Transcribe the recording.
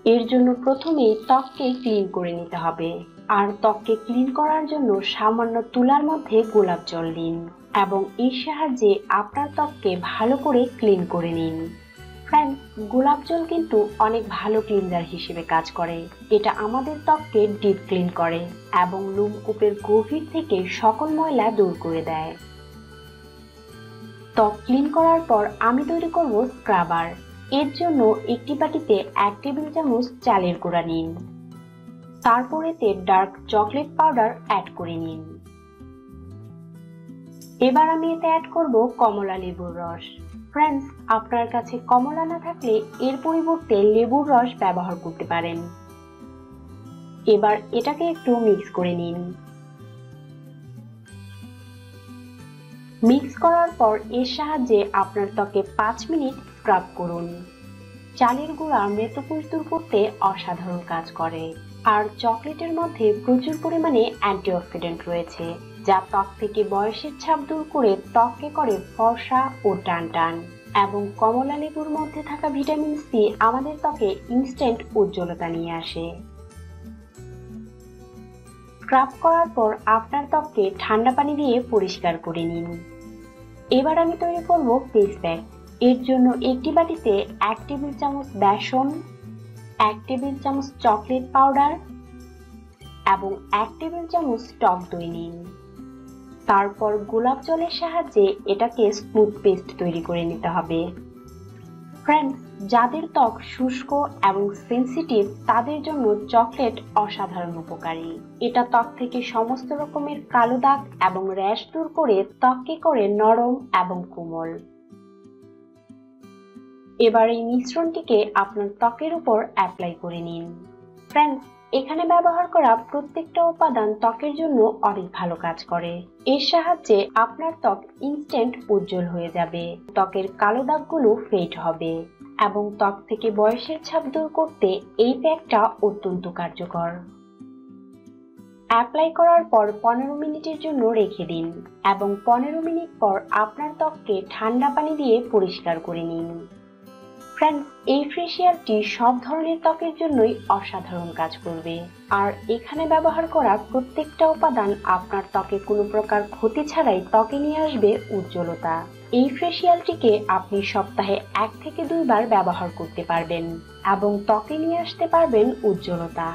এর জন্য প্রথমেই ত্বককে ক্লিন করে নিতে হবে। আর ত্বককে ক্লিন করার জন্য সামান্য তুলার মধ্যে গোলাপ জল দিন এবং এর সাহায্যে আপনার ত্বককে ভালো করে ক্লিন করে নিন। ফ্রেন্ডস, গোলাপ জল কিন্তু অনেক ভালো ক্লিনজার হিসেবে কাজ করে। এটা আমাদের ত্বককে ডিপ ক্লিন করে এবং লোমকূপের গভীর থেকে সকল ময়লা দূর করে দেয়। ত্বক ক্লিন করার পর আমি তৈরি করব স্ক্রাবার। এর জন্য একটি বাটিতে 1 টেবিল চামচ চালের গুঁড়া নিন। তারপর এতে ডার্ক চকলেট পাউডার অ্যাড করে নিন। এবার আমি এতে অ্যাড করব কমলা লেবুর রস। ফ্রেন্ডস, আপনার কাছে কমলা না থাকলে এর পরিবর্তে লেবুর রস ব্যবহার করতে পারেন। এবার এটাকে একটু মিক্স করে নিন। মিক্স করার পর এর সাহায্যে আপনার ত্বকে 5 মিনিট স্ক্রাব করুন। চালের গুঁড়া মৃতকোষ দূর করতে অসাধারণ কাজ করে। আর চকলেটের মধ্যে প্রচুর পরিমাণে অ্যান্টিঅক্সিডেন্ট রয়েছে, যা ত্বক থেকে বয়সের ছাপ দূর করে ত্বককে করে ফর্সা ও টানটান। এবং কমলা লেবুর মধ্যে থাকা ভিটামিন সি আমাদের ত্বকে ইনস্ট্যান্ট উজ্জ্বলতা নিয়ে আসে। স্ক্রাব করার পর আপনার ত্বককে ঠান্ডা পানি দিয়ে পরিষ্কার করে নিন। এবার আমি তৈরি করব ফেস প্যাক। এর জন্য একটি বাটিতে 1 টেবিল চামচ বেসন, 1 টেবিল চামচ চকলেট পাউডার এবং 1 টেবিল চামচ টক দই নিন। তারপর গোলাপ জলের সাহায্যে এটাকে স্মুথ পেস্ট তৈরি করে নিতে হবে। ফ্রেন্ডস, যাদের ত্বক শুষ্ক এবং সেনসিটিভ তাদের জন্য চকলেট অসাধারণ উপকারী। এটা ত্বক থেকে সমস্ত রকমের কালো দাগ এবং র্যাশ দূর করে ত্বককে করে নরম এবং কোমল। এবার এই মিশ্রণটিকে আপনার ত্বকের উপর অ্যাপ্লাই করে নিন। ফ্রেন্ডস, এখানে ব্যবহার করা প্রত্যেকটা উপাদান ত্বকের জন্য অনেক ভালো কাজ করে। এর সাহায্যে আপনার ত্বক ইনস্ট্যান্ট উজ্জ্বল হয়ে যাবে, ত্বকের কালো দাগগুলো ফেড হবে এবং ত্বক থেকে বয়সের ছাপ দূর করতে এই প্যাকটা অত্যন্ত কার্যকর। অ্যাপ্লাই করার পর 15 মিনিটের জন্য রেখে দিন এবং 15 মিনিট পর আপনার ত্বককে ঠান্ডা পানি দিয়ে পরিষ্কার করে নিন। ফ্রেন্ডস, এই ফেসিয়ালটি সব ধরনের ত্বকের জন্যই অসাধারণ কাজ করবে। আর এখানে ব্যবহার করা প্রত্যেকটা উপাদান আপনার ত্বকে কোনো প্রকার ক্ষতি ছাড়াই ত্বকে নিয়ে আসবে উজ্জ্বলতা। এই ফেসিয়ালটিকে আপনি সপ্তাহে 1 থেকে 2 বার ব্যবহার করতে পারবেন এবং ত্বকে নিয়ে আসতে পারবেন উজ্জ্বলতা।